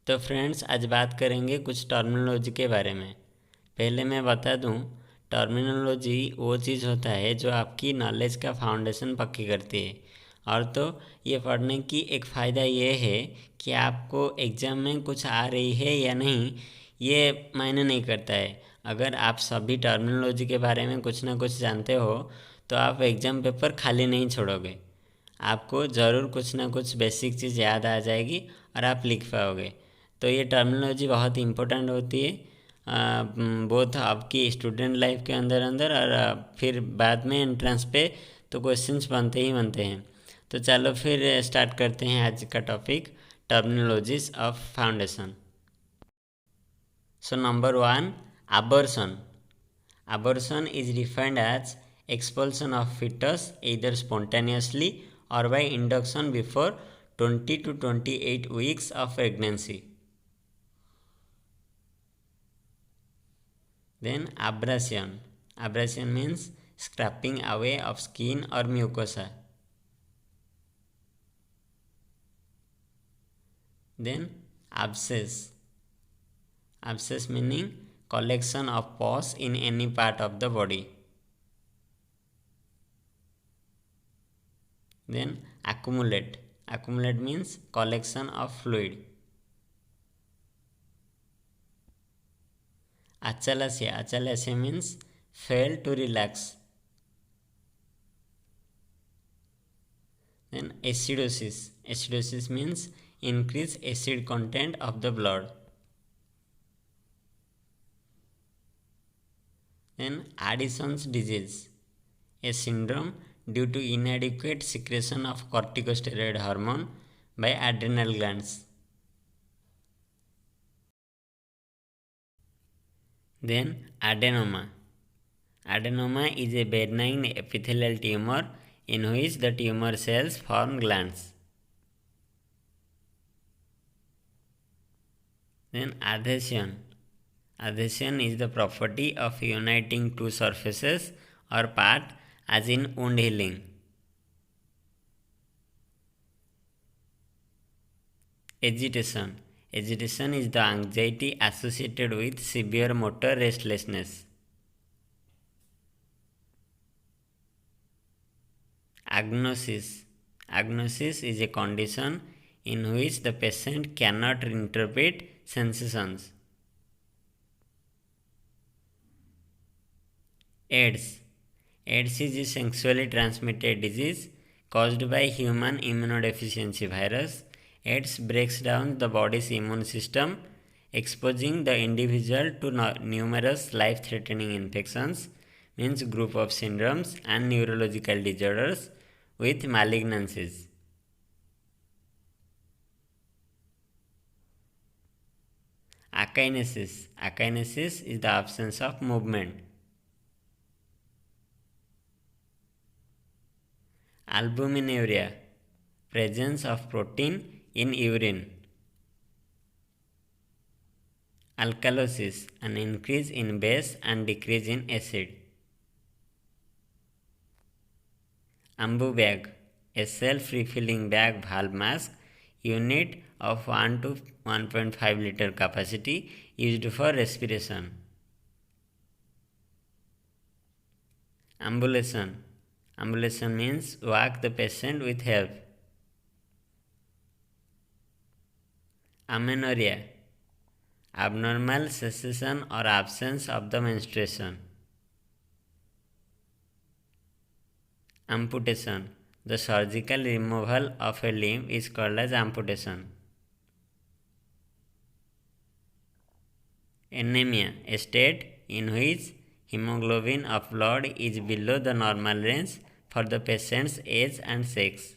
तो फ्रेंड्स, आज बात करेंगे कुछ टर्मिनोलॉजी के बारे में। पहले मैं बता दूं, टर्मिनोलॉजी वो चीज़ होता है जो आपकी नॉलेज का फाउंडेशन पक्की करती है। और तो ये पढ़ने की एक फ़ायदा ये है कि आपको एग्ज़ाम में कुछ आ रही है या नहीं, ये मायने नहीं करता है। अगर आप सभी टर्मिनोलॉजी के बारे में कुछ ना कुछ जानते हो तो आप एग्ज़ाम पेपर खाली नहीं छोड़ोगे। आपको ज़रूर कुछ ना कुछ बेसिक चीज़ याद आ जाएगी और आप लिख पाओगे। तो ये टर्मिनोलॉजी बहुत इम्पोर्टेंट होती है, बोथ आपकी स्टूडेंट लाइफ के अंदर अंदर और फिर बाद में एंट्रेंस पे तो क्वेश्चंस बनते ही बनते हैं। तो चलो फिर स्टार्ट करते हैं आज का topic, terminologies of foundation. So number one, abortion. Abortion is defined as expulsion of fetus either spontaneously or by induction before 20 to 28 weeks of pregnancy. Then abrasion. Abrasion means scraping away of skin or mucosa. Then abscess. Abscess meaning collection of pus in any part of the body. Then accumulate. Accumulate means collection of fluid. Achalasia. Achalasia means fail to relax. Then acidosis. Acidosis means increase acid content of the blood. Then Addison's disease, a syndrome due to inadequate secretion of corticosteroid hormone by adrenal glands. Then adenoma. Adenoma is a benign epithelial tumor in which the tumor cells form glands. Then adhesion. Adhesion is the property of uniting two surfaces or part, as in wound healing. Agitation. Agitation is the anxiety associated with severe motor restlessness. Agnosis. Agnosis is a condition in which the patient cannot interpret sensations. AIDS. AIDS is a sexually transmitted disease caused by human immunodeficiency virus. AIDS breaks down the body's immune system, exposing the individual to numerous life-threatening infections, means group of syndromes and neurological disorders with malignancies. Akinesis. Akinesis is the absence of movement. Albuminuria, presence of protein in urine. Alkalosis, an increase in base and decrease in acid. Ambu bag, a self-refilling bag valve mask unit of 1 to 1.5 liter capacity used for respiration. Ambulation. Ambulation means walk the patient with help. Amenorrhea, abnormal cessation or absence of the menstruation. Amputation, the surgical removal of a limb is called as amputation. Anemia, a state in which hemoglobin of blood is below the normal range for the patient's age and sex.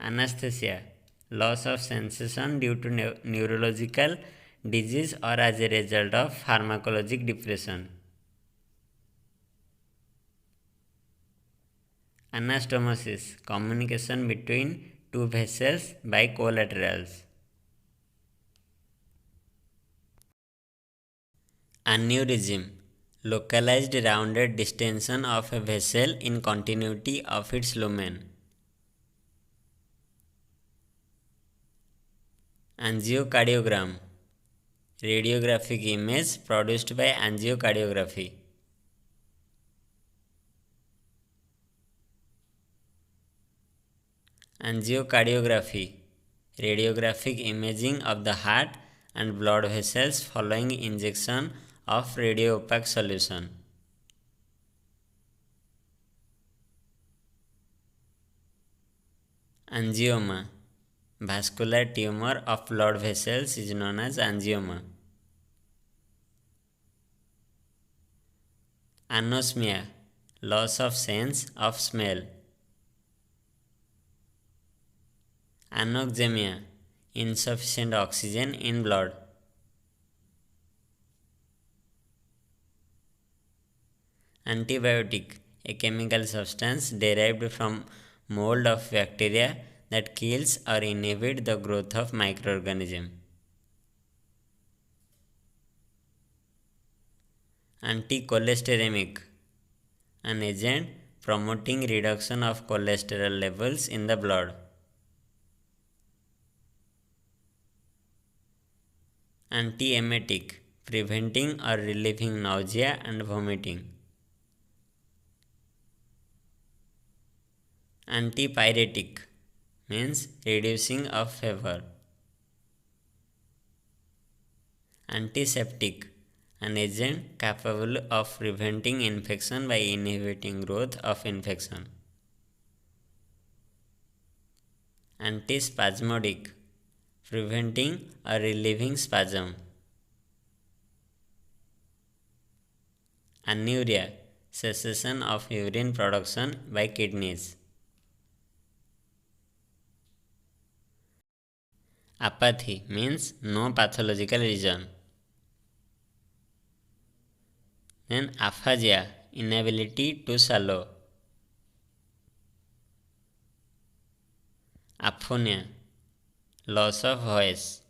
Anesthesia, loss of sensation due to neurological disease or as a result of pharmacologic depression. Anastomosis, communication between two vessels by collaterals. Aneurysm, localized rounded distension of a vessel in continuity of its lumen. Angiocardiography, radiographic image produced by angiocardiography. Angiocardiography, radiographic imaging of the heart and blood vessels following injection of radio-opaque solution. Angioma, vascular tumor of blood vessels is known as angioma. Anosmia, loss of sense of smell. Anoxemia, insufficient oxygen in blood. Antibiotic, a chemical substance derived from mold of bacteria that kills or inhibits the growth of microorganisms. Anticholesteremic, an agent promoting reduction of cholesterol levels in the blood. Antiemetic, preventing or relieving nausea and vomiting. Antipyretic, means reducing of fever. Antiseptic, an agent capable of preventing infection by inhibiting growth of infection. Antispasmodic, preventing or relieving spasm. Anuria, cessation of urine production by kidneys. Apathy means no pathological reason. Then aphasia, inability to swallow. Aphonia, loss of voice.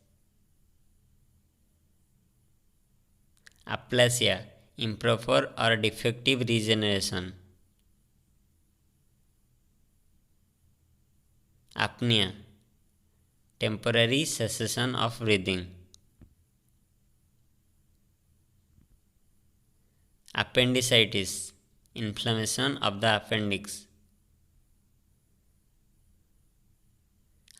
Aplasia, improper or defective regeneration. Apnea, temporary cessation of breathing. Appendicitis, inflammation of the appendix.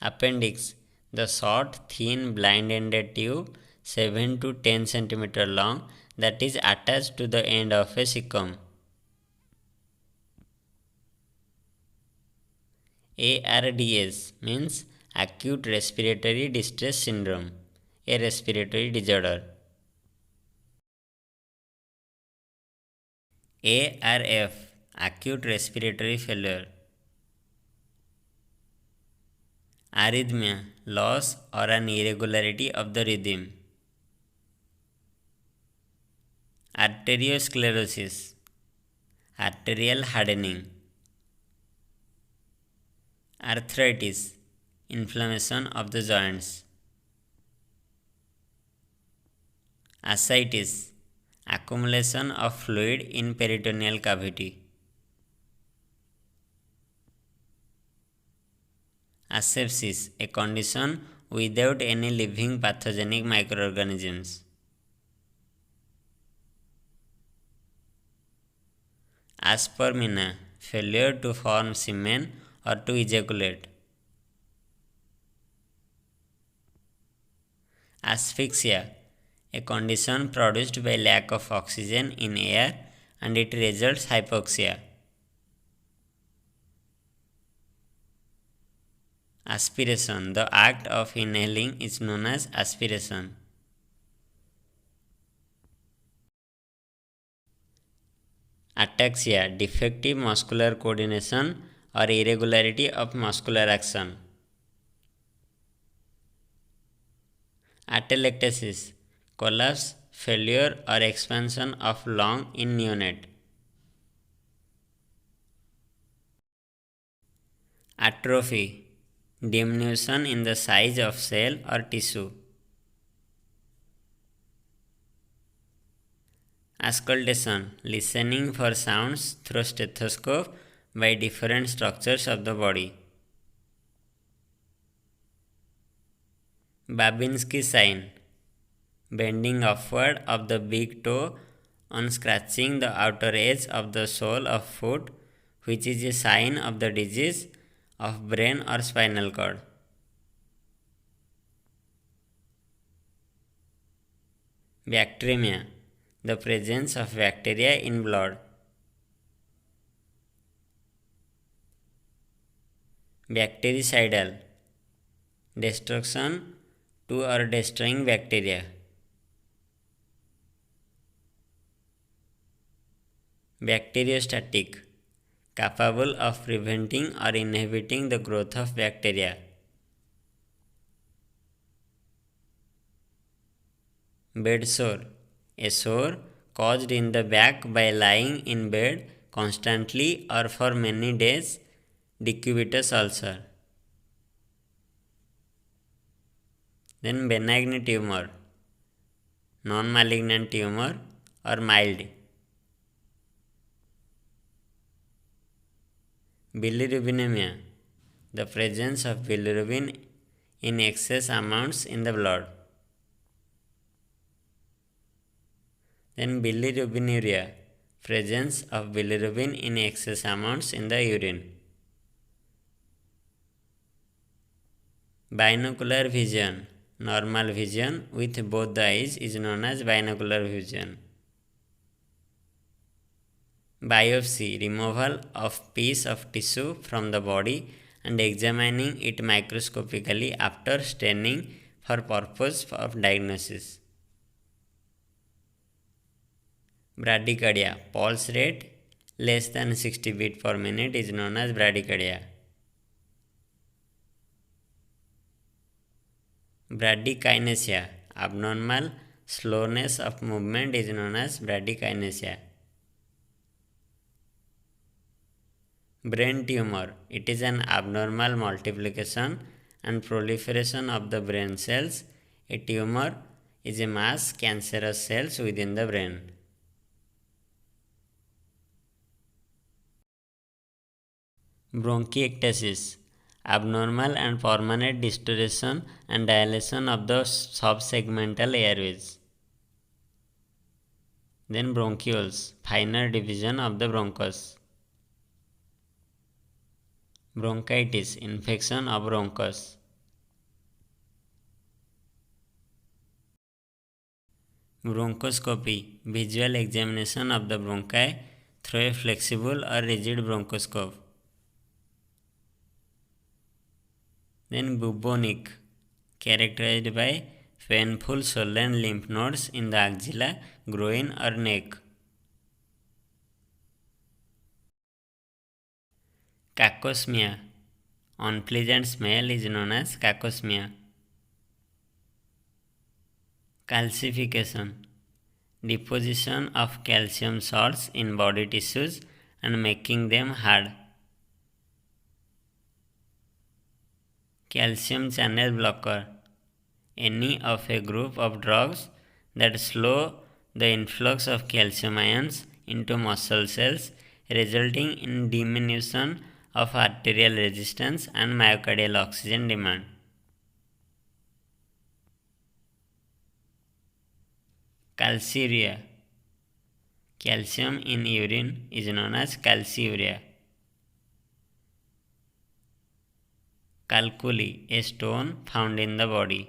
Appendix, the short, thin, blind-ended tube 7 to 10 cm long that is attached to the end of a cecum. ARDS means acute respiratory distress syndrome, a respiratory disorder. ARF, acute respiratory failure. Arrhythmia, loss or an irregularity of the rhythm. Arteriosclerosis, arterial hardening. Arthritis, inflammation of the joints. Ascites, accumulation of fluid in peritoneal cavity. Asepsis, a condition without any living pathogenic microorganisms. Aspermina, failure to form semen or to ejaculate. Asphyxia, a condition produced by lack of oxygen in air and it results hypoxia. Aspiration, the act of inhaling is known as aspiration. Ataxia, defective muscular coordination or irregularity of muscular action. Atelectasis, collapse, failure or expansion of lung in neonate. Atrophy, diminution in the size of cell or tissue. Auscultation, listening for sounds through stethoscope by different structures of the body. Babinski sign, bending upward of the big toe on scratching the outer edge of the sole of foot, which is a sign of the disease of brain or spinal cord. Bacteremia, the presence of bacteria in blood. Bactericidal, destruction to or destroying bacteria. Bacteriostatic, capable of preventing or inhibiting the growth of bacteria. Bed sore, a sore caused in the back by lying in bed constantly or for many days. Decubitus ulcer. Then benign tumor, non-malignant tumor or mild. Bilirubinemia, the presence of bilirubin in excess amounts in the blood. Then bilirubinuria, presence of bilirubin in excess amounts in the urine. Binocular vision, normal vision with both the eyes is known as binocular vision. Biopsy, removal of piece of tissue from the body and examining it microscopically after staining for purpose of diagnosis. Bradycardia, pulse rate less than 60 beats per minute is known as bradycardia. Bradykinesia, abnormal slowness of movement is known as bradykinesia. Brain tumor, it is an abnormal multiplication and proliferation of the brain cells. A tumor is a mass cancerous cells within the brain. Bronchiectasis, abnormal and permanent distortion and dilation of the subsegmental airways. Then bronchioles, finer division of the bronchus. Bronchitis, infection of bronchus. Bronchoscopy, visual examination of the bronchi through a flexible or rigid bronchoscope. Then bubonic, characterized by painful swollen lymph nodes in the axilla, groin or neck. Cacosmia, unpleasant smell is known as cacosmia. Calcification, deposition of calcium salts in body tissues and making them hard. Calcium channel blocker, any of a group of drugs that slow the influx of calcium ions into muscle cells, resulting in diminution of arterial resistance and myocardial oxygen demand. Calciuria, calcium in urine is known as calciuria. Calculi, a stone found in the body.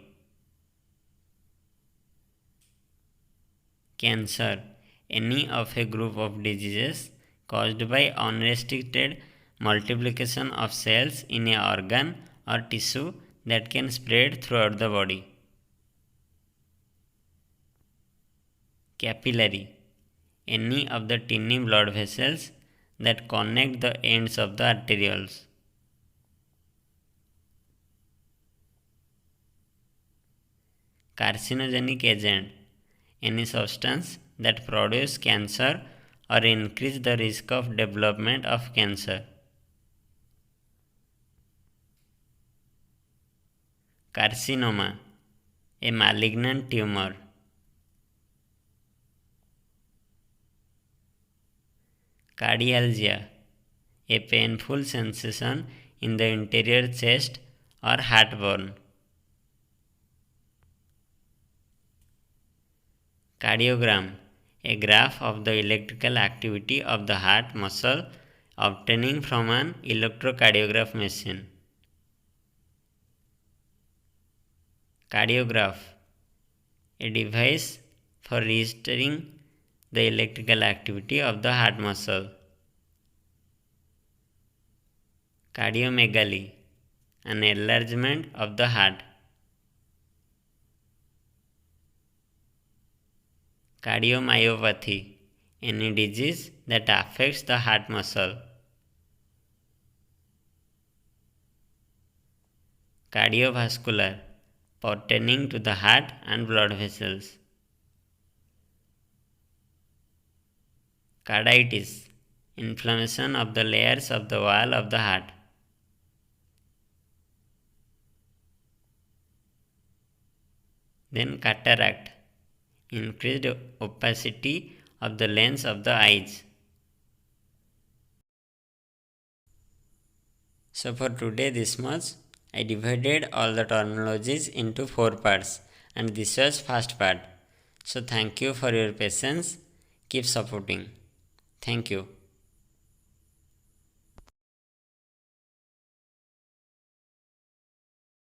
Cancer, any of a group of diseases caused by unrestricted multiplication of cells in an organ or tissue that can spread throughout the body. Capillary, any of the tiny blood vessels that connect the ends of the arterioles. Carcinogenic agent, any substance that produce cancer or increase the risk of development of cancer. Carcinoma, a malignant tumor. Cardialgia, a painful sensation in the interior chest or heartburn. Cardiogram, a graph of the electrical activity of the heart muscle obtaining from an electrocardiograph machine. Cardiograph, a device for registering the electrical activity of the heart muscle. Cardiomegaly, an enlargement of the heart. Cardiomyopathy, any disease that affects the heart muscle. Cardiovascular, pertaining to the heart and blood vessels. Carditis, inflammation of the layers of the wall of the heart. Then cataract, increased opacity of the lens of the eyes. So for today this much. I divided all the terminologies into 4 parts and this was first part. So thank you for your patience. Keep supporting. Thank you.